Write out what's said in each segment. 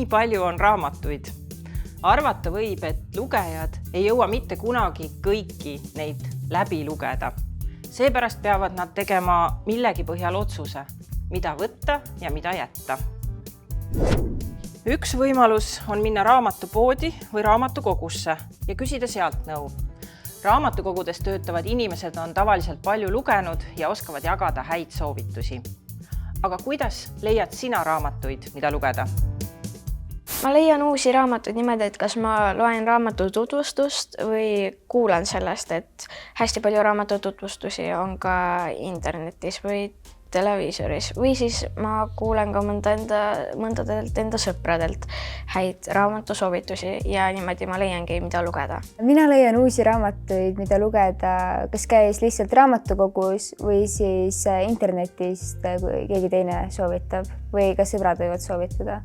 Kui palju on raamatuid? Arvata võib, et lugejad ei jõua mitte kunagi kõiki neid läbi lugeda. Seepärast peavad nad tegema millegi põhjal otsuse, mida võtta ja mida jätta. Üks võimalus on minna raamatupoodi või raamatukogusse ja küsida sealt nõu. Raamatukogudes töötavad inimesed on tavaliselt palju lugenud ja oskavad jagada häid soovitusi. Aga kuidas leiad sina raamatuid, mida lugeda? Ma leian uusi raamatuid niimoodi, et kas ma loen raamatu tutvustust või kuulan sellest, et hästi palju raamatu tutvustusi on ka internetis või televiisoris. Või siis ma kuulen ka mõndadelt enda sõpradelt häid raamatusoovitusi ja niimoodi ma leiangi, mida lugeda. Mina leian uusi raamatuid, mida lugeda, kas käis lihtsalt raamatukogus või siis internetist, kui keegi teine soovitab või ka sõbrad võivad soovitada.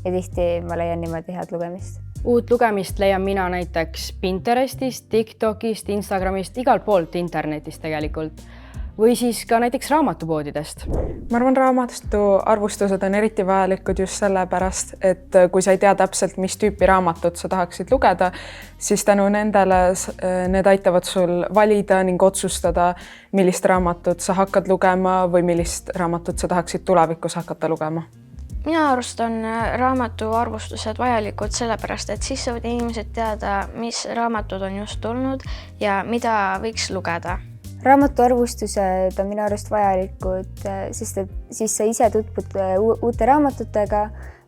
Ja tihti ma leian niimoodi head lugemist. Uut lugemist leian mina näiteks Pinterestist, TikTokist, Instagramist, igalt poolt internetist tegelikult. Või siis ka näiteks raamatupoodidest. Ma arvan, raamatu arvustused on eriti vajalikud just sellepärast, et kui sa ei tea täpselt, mis tüüpi raamatut sa tahaksid lugeda, siis tänu nendele need aitavad sul valida ning otsustada, millist raamatut sa hakkad lugema või millist raamatut sa tahaksid tulevikus hakata lugema. Minu arust on raamatu arvustused vajalikud sellepärast, et siis saavad inimesed teada, mis raamatud on just tulnud ja mida võiks lugeda. Raamatu arvustused on minu arust vajalikud, sest et siis sa ise tutvud uute raamatutega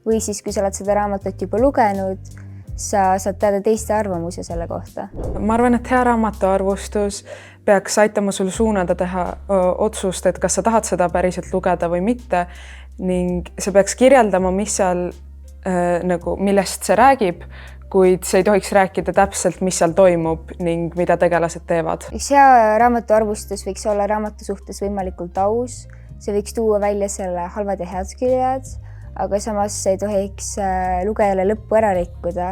või siis, kui sa oled seda raamatut juba lugenud, sa saad teada teiste arvamuse selle kohta. Ma arvan, et hea raamatu arvustus peaks aitama sul suunada teha otsust, et kas sa tahad seda päriselt lugeda või mitte ning see peaks kirjeldama, mis seal, millest see räägib, kuid see ei tohiks rääkida täpselt, mis seal toimub ning mida tegelased teevad. Üks hea raamatu arvustus võiks olla raamatu suhtes võimalikult aus. See võiks tuua välja selle halvad ja head küljed, aga samas ei tohiks lugejale lõppu ära rikkuda,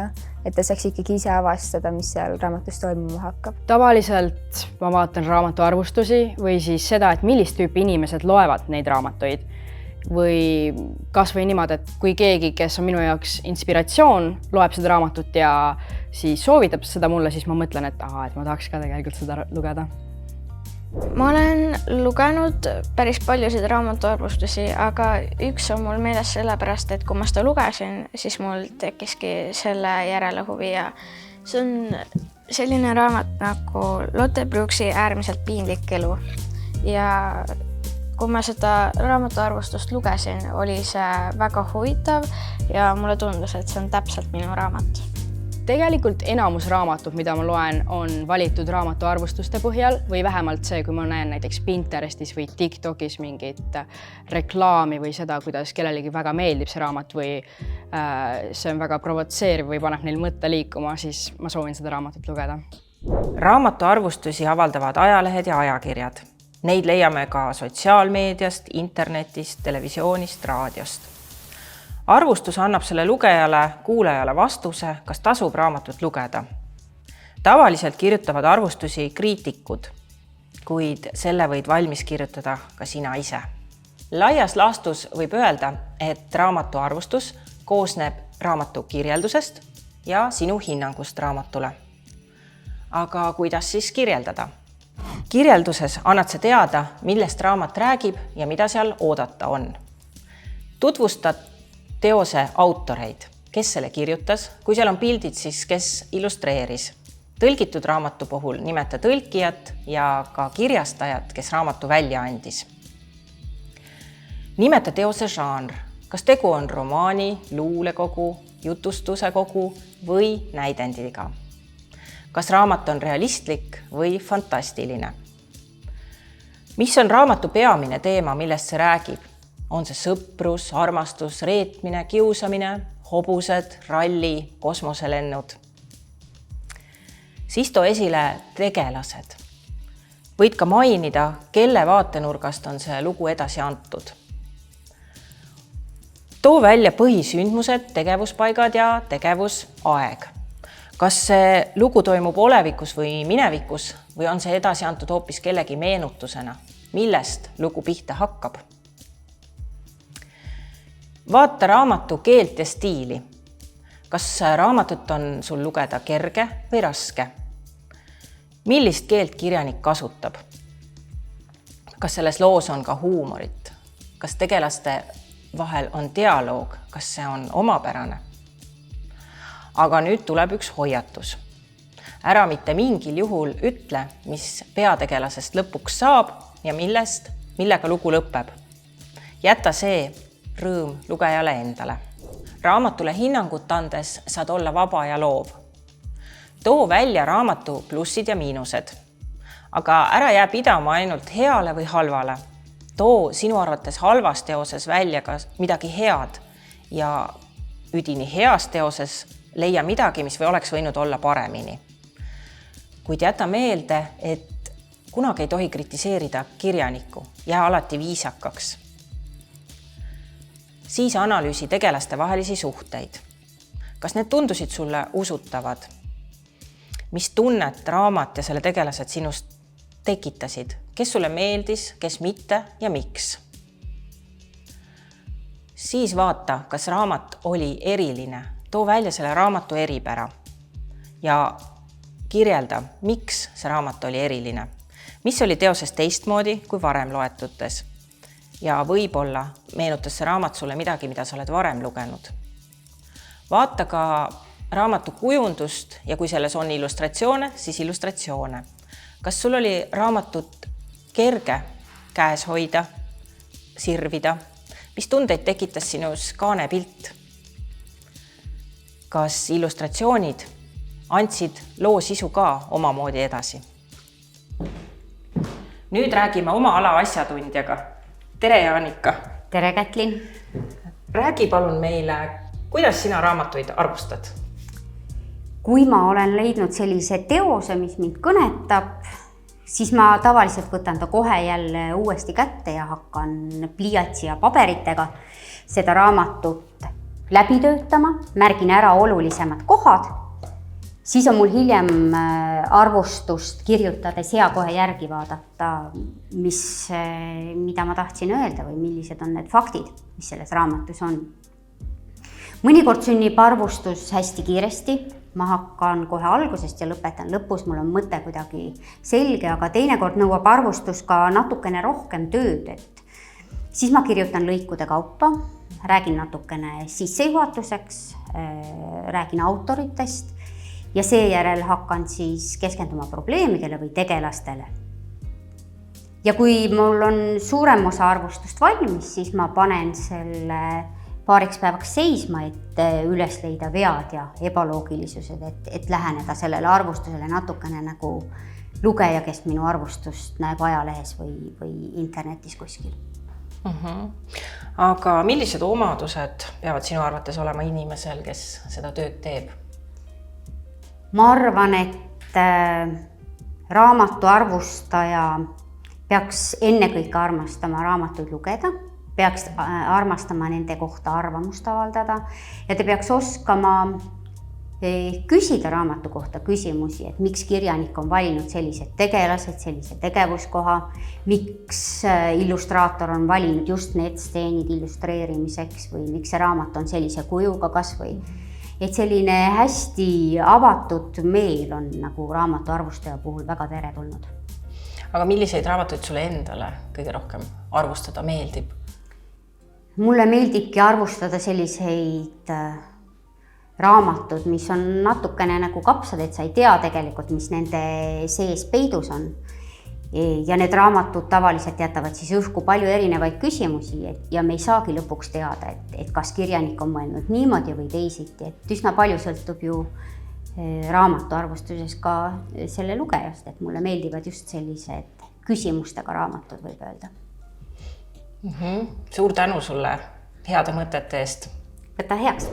et ta saaks ikkagi ise avastada, mis seal raamatus toimuma hakkab. Tavaliselt ma vaatan raamatu arvustusi või siis seda, et millist tüüpi inimesed loevad neid raamatuid. Või kas või niimoodi, et kui keegi, kes on minu jaoks inspiratsioon, loeb seda raamatut ja siis soovitab seda mulle, siis ma mõtlen, et ma tahaks ka tegelikult seda lugeda. Ma olen lugenud päris paljusid raamatuarvustusi, aga üks on mul meeles sellepärast, et kui ma seda lugesin, siis mul tekkiski selle järele huvi ja see on selline raamat nagu Lotte Brooksi Äärmiselt piinlik elu. Ja kui ma seda raamatuarvustust lugesin, oli see väga huvitav ja mulle tundus, et see on täpselt minu raamat. Tegelikult enamus raamatud, mida ma loen, on valitud raamatuarvustuste põhjal või vähemalt see, kui ma näen näiteks Pinterestis või TikTokis mingit reklaami või seda, kuidas kellelegi väga meeldib see raamat või see on väga provotseeriv või paneb neil mõtte liikuma, siis ma soovin seda raamatut lugeda. Raamatuarvustusi avaldavad ajalehed ja ajakirjad. Neid leiame ka sotsiaalmeediast, internetist, televisioonist, raadiost. Arvustus annab selle lugejale, kuulajale vastuse, kas tasub raamatut lugeda. Tavaliselt kirjutavad arvustusi kriitikud, kuid selle võid valmis kirjutada ka sina ise. Laias laastus võib öelda, et raamatu arvustus koosneb raamatu kirjeldusest ja sinu hinnangust raamatule. Aga kuidas siis kirjeldada? Kirjelduses annad sa teada, millest raamat räägib ja mida seal oodata on. Tutvustad teose autoreid, kes selle kirjutas, kui seal on pildid, siis kes illustreeris. Tõlgitud raamatu puhul nimeta tõlkijat ja ka kirjastajat, kes raamatu välja andis. Nimeta teose žanr, kas tegu on romaani, luulekogu, jutustuse kogu või näidendiga. Kas raamat on realistlik või fantastiline? Mis on raamatu peamine teema, millest see räägib? On see sõprus, armastus, reetmine, kiusamine, hobused, ralli, kosmoselennud? Siis too esile tegelased. Võid ka mainida, kelle vaatenurgast on see lugu edasi antud. Too välja põhisündmused, tegevuspaigad ja tegevusaeg. Kas see lugu toimub olevikus või minevikus või on see edasi antud hoopis kellegi meenutusena, millest lugu pihta hakkab? Vaata raamatu keelt ja stiili. kas raamatut on sul lugeda kerge või raske? Millist keelt kirjanik kasutab? Kas selles loos on ka huumorit? Kas tegelaste vahel on dialoog? Kas see on omapärane? Aga nüüd tuleb üks hoiatus. Ära mitte mingil juhul ütle, mis peategelasest lõpuks saab ja millega lugu lõpeb. Jäta see rõõm lugejale endale. Raamatule hinnangut andes saad olla vaba ja loov. Too välja raamatu plussid ja miinused. Aga ära jää pidama ainult heale või halvale. Too sinu arvates halvas teoses välja ka midagi head ja üdini heas teoses leia midagi, mis oleks võinud olla paremini. Kuid jäta meelde, et kunagi ei tohi kritiseerida kirjanikku, jää alati viisakaks. Siis analüüsi tegelaste vahelisi suhteid. Kas need tundusid sulle usutavad? Mis tunnet raamat ja selle tegelased sinust tekitasid? Kes sulle meeldis, kes mitte ja miks? Siis vaata, kas raamat oli eriline. Too välja selle raamatu eripära ja kirjelda, miks see raamat oli eriline. Mis oli teoses teistmoodi kui varem loetutes? Ja võib-olla meenutas see raamat sulle midagi, mida sa oled varem lugenud. Vaata ka raamatu kujundust ja kui selles on illustratsioone, siis illustratsioone. Kas sul oli raamatut kerge käes hoida, sirvida? Mis tundeid tekitas sinus kaanepilt? Kas illustratsioonid andsid loo sisu ka omamoodi edasi? Nüüd räägime oma ala asjatundjaga. Tere, Jaanika! Tere, Kätlin! Räägi palun meile, kuidas sina raamatuid arvustad? Kui ma olen leidnud sellise teose, mis mind kõnetab, siis ma tavaliselt võtan ta kohe jälle uuesti kätte ja hakkan pliiatsi ja paberitega seda raamatut läbi töötama, märgin ära olulisemad kohad, siis on mul hiljem arvustust kirjutades hea kohe järgi vaadata, mida ma tahtsin öelda või millised on need faktid, mis selles raamatus on. Mõnikord sünnib arvustus hästi kiiresti, ma hakkan kohe algusest ja lõpetan lõpus, mul on mõte kuidagi selge, aga teinekord nõuab arvustus ka natukene rohkem tööd, et siis ma kirjutan lõikude kaupa, räägin natukene sissejuhatuseks, räägin autoritest ja seejärel hakkan siis keskenduma probleemidele või tegelastele. Ja kui mul on suurem osa arvustust valmis, siis ma panen selle paariks päevaks seisma, et üles leida vead ja ebaloogilisused, et läheneda sellele arvustusele natukene nagu lugeja, kes minu arvustust näeb ajalehes või internetis kuskil. Aga millised omadused peavad sinu arvates olema inimesel, kes seda tööd teeb? Ma arvan, et raamatu arvustaja peaks ennekõike armastama raamatuid lugeda, peaks armastama nende kohta arvamust avaldada ja ta peaks oskama küsida raamatu kohta küsimusi, et miks kirjanik on valinud sellised tegelased, sellise tegevuskoha, miks illustraator on valinud just need steenid illustreerimiseks või miks see raamat on sellise kujuga kas või. Et selline hästi avatud meel on nagu raamatu arvustaja puhul väga teretulnud. Aga milliseid raamatuid sulle endale kõige rohkem arvustada meeldib? Mulle meeldibki arvustada selliseid raamatud, mis on natukene nagu kapsad, et sa ei tea tegelikult, mis nende sees peidus on. Ja need raamatud tavaliselt jätavad siis õhku palju erinevaid küsimusi ja me ei saagi lõpuks teada, et kas kirjanik on mõelnud niimoodi või teisiti. Et üsna palju sõltub ju raamatu arvustuses ka selle lugejast, et mulle meeldivad just sellised küsimustega raamatud, võib öelda. Suur tänu sulle heade mõtete eest. Võta heaks.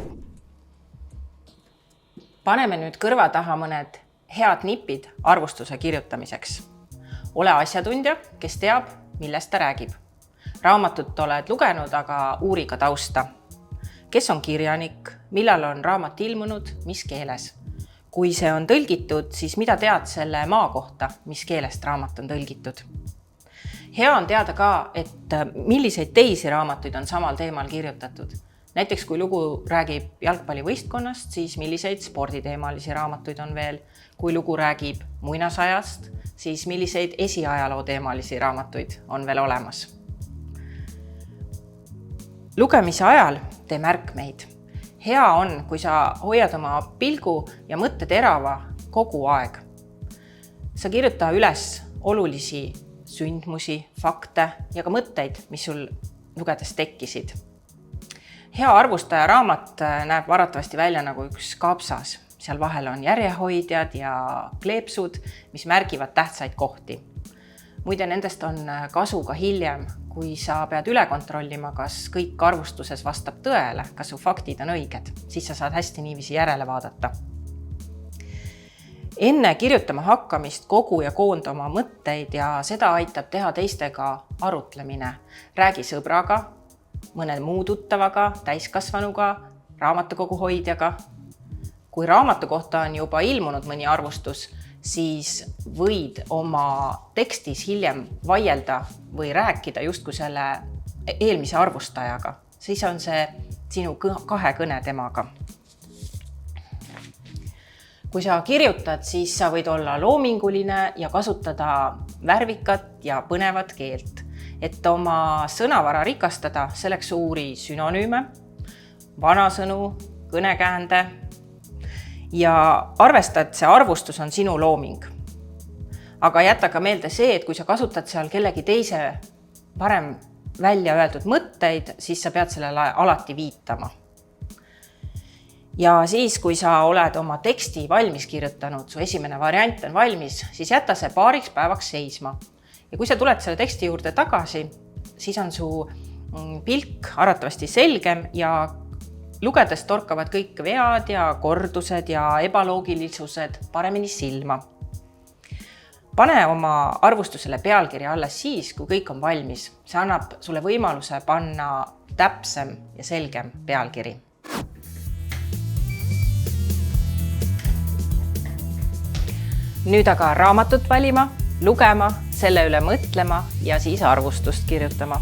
Paneme nüüd kõrva taha mõned head nipid arvustuse kirjutamiseks. Ole asjatundja, kes teab, millest ta räägib. Raamatut oled lugenud, aga uuri ka tausta. Kes on kirjanik, millal on raamat ilmunud, mis keeles? Kui see on tõlgitud, siis mida tead selle maa kohta, mis keelest raamat on tõlgitud? Hea on teada ka, et milliseid teisi raamatuid on samal teemal kirjutatud. näiteks kui lugu räägib jalgpallivõistkonnast, siis milliseid sporditeemalisi raamatuid on veel. Kui lugu räägib muinasajast, siis milliseid esiajaloo teemalisi raamatuid on veel olemas. Lugemise ajal tee märkmeid. Hea on, kui sa hoiad oma pilgu ja mõtted terava kogu aeg. Sa kirjuta üles olulisi sündmusi, fakte ja ka mõtteid, mis sul lugedes tekkisid. Hea arvustaja raamat näeb varatavasti välja nagu üks kaapsas. Seal vahel on järjehoidjad ja kleepsud, mis märgivad tähtsaid kohti. Muide, nendest on kasu ka hiljem, kui sa pead üle kontrollima, kas kõik arvustuses vastab tõele, kas su faktid on õiged, siis sa saad hästi niiviisi järele vaadata. Enne kirjutama hakkamist kogu ja koonda oma mõtteid ja seda aitab teha teistega arutlemine. Räägi sõbraga, mõne muu tuttavaga, täiskasvanuga, raamatukogu hoidjaga. Kui raamatu kohta on juba ilmunud mõni arvustus, siis võid oma tekstis hiljem vaielda või rääkida justkui selle eelmise arvustajaga. Siis on see sinu kahekõne temaga. Kui sa kirjutad, siis sa võid olla loominguline ja kasutada värvikat ja põnevat keelt. Et oma sõnavara rikastada, selleks uuri sünonüüme, vanasõnu, kõnekäände ja arvesta, et see arvustus on sinu looming. Aga jäta ka meelde see, et kui sa kasutad seal kellegi teise varem välja öeldud mõtteid, siis sa pead sellele alati viitama. Ja siis, kui sa oled oma teksti valmis kirjutanud, su esimene variant on valmis, siis jäta see paariks päevaks seisma. Ja kui sa tuled selle teksti juurde tagasi, siis on su pilk arvatavasti selgem ja lugedes torkavad kõik vead ja kordused ja ebaloogilisused paremini silma. Pane oma arvustusele pealkirja alles siis, kui kõik on valmis. See annab sulle võimaluse panna täpsem ja selgem pealkiri. Nüüd aga raamatut valima, lugema, selle üle mõtlema ja siis arvustust kirjutama.